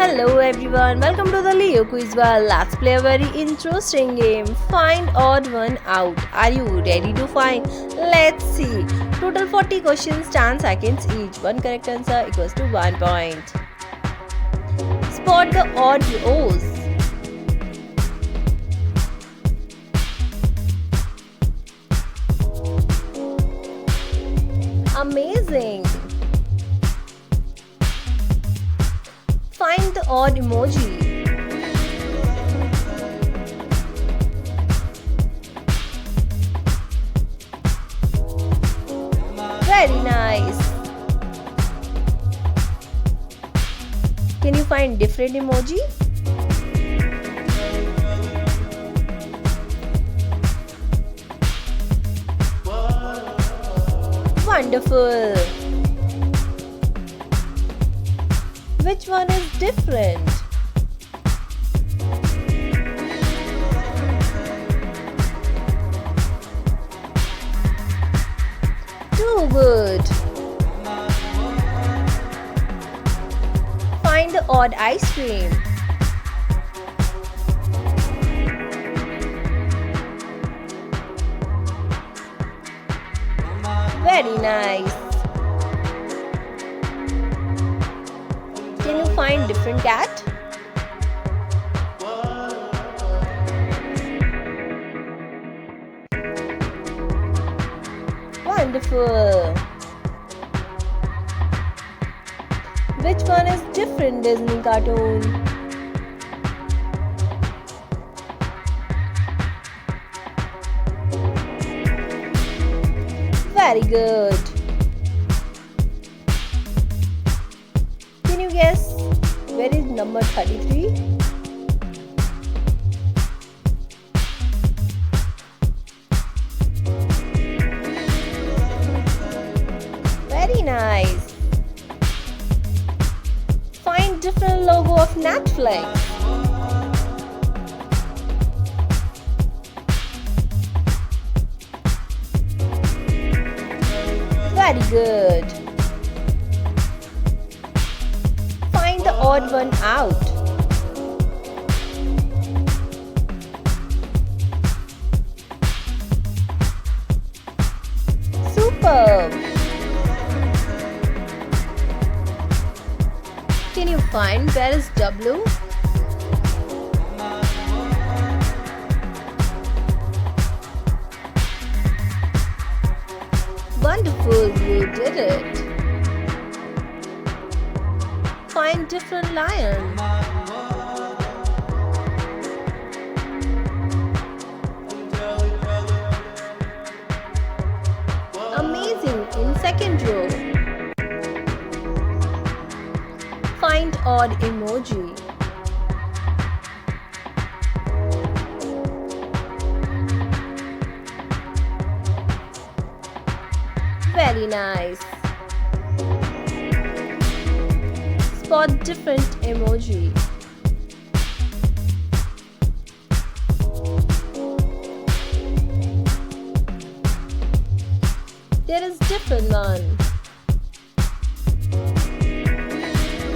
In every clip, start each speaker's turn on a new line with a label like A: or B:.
A: Hello everyone, welcome to the Leo Quiz. Well, let's play a very interesting game. Find odd one out. Are you ready to find? Let's see. Total 40 questions, 10 seconds each. One correct answer equals to 1 point. Spot the odd rows. Amazing. Find the odd emoji. Very nice. Can you find different emoji? Wonderful. Which one is different? Too good. Find the odd ice cream. Very nice. Can you find different cat? Wonderful. Which one is different Disney cartoon? Very good. Can you guess where is number 33? Very nice. Find different logo of Netflix. Very good. Find the odd one out. Superb. Can you find where is W? Wonderful, you did it. Find different lion. Amazing, in second row. Find odd emoji. Very nice. Spot different emoji. There is different one.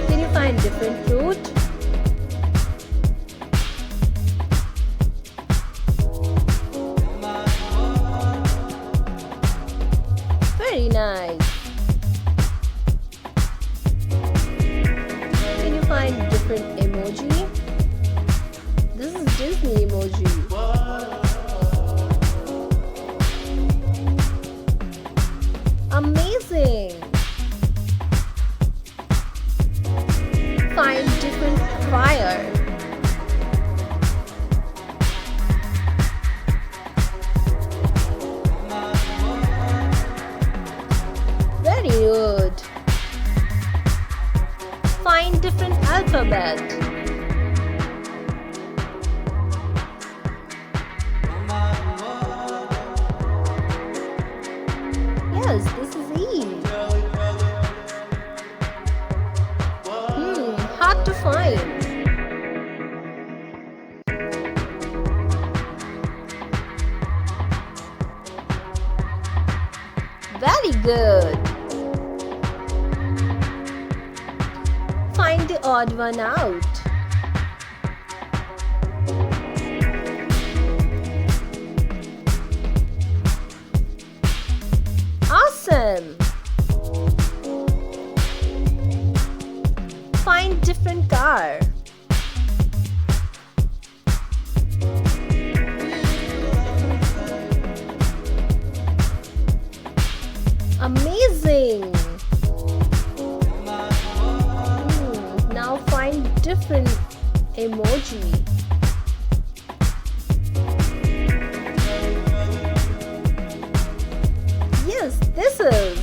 A: Can you find different fruit? Very nice. Can you find different emoji? This is Disney emoji. Amazing. Find different fire. Very good. Find different alphabet. Yes, this is E. Hard to find. Very good. Find the odd one out. Awesome! Find different car. Amazing! Now find different emoji. Yes, this is.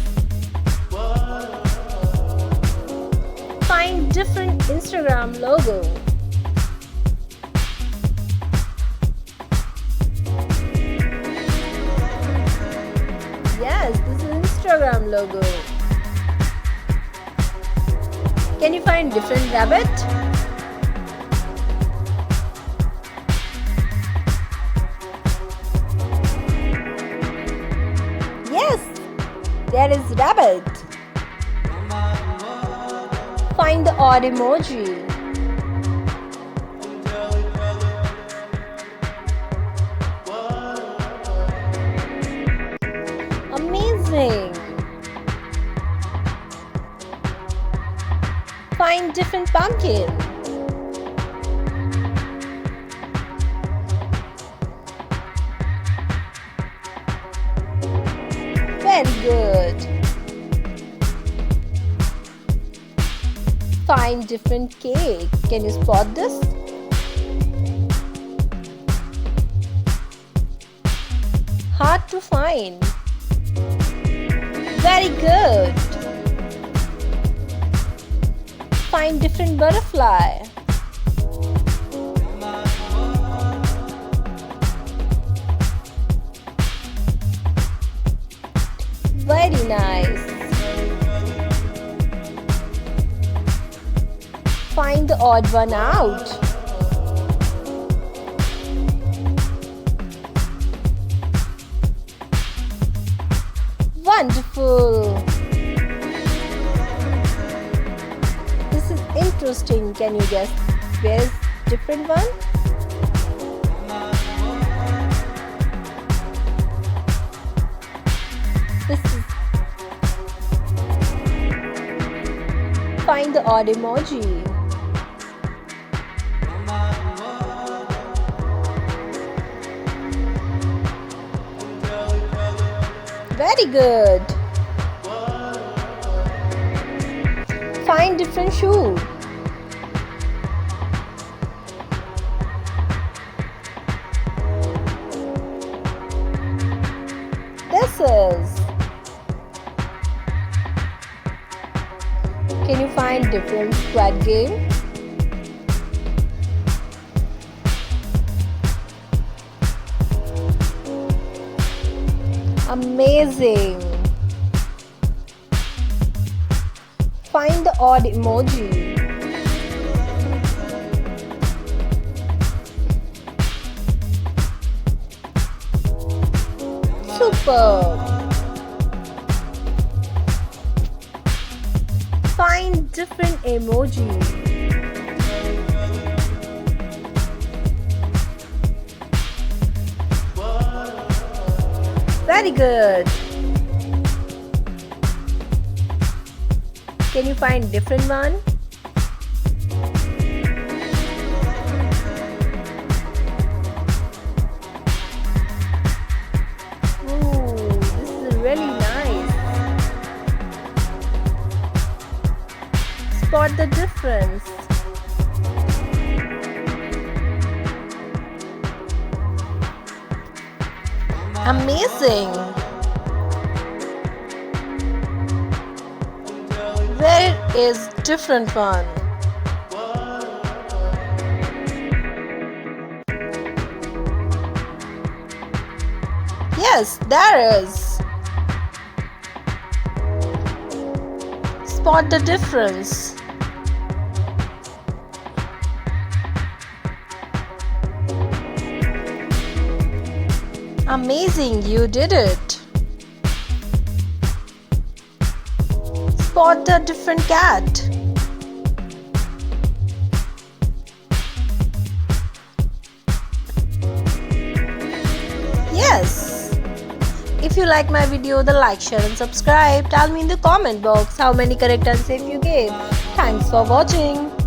A: Find different Instagram logo. Yes, this is Instagram logo. Can you find different rabbit? Yes, there is rabbit. Find the odd emoji. Amazing. Find different pumpkin. Very good. Find different cake. Can you spot this? Hard to find. Very good. Find different butterfly. Very nice. Find the odd one out. Wonderful. This is interesting. Can you guess where is different one? This is. Find the odd emoji. Very good. Find different shoe. This is. Can you find different squad game? Amazing. Find the odd emoji. Superb. Find different emoji. Very good. Can you find different one? Ooh, this is really nice. Spot the difference. Amazing. Where is different one? Yes, there is. Spot the difference. Amazing, you did it. Spot the different cat. If you like my video, then like, share and subscribe. Tell me in the comment box how many correct answers you gave. Thanks for watching.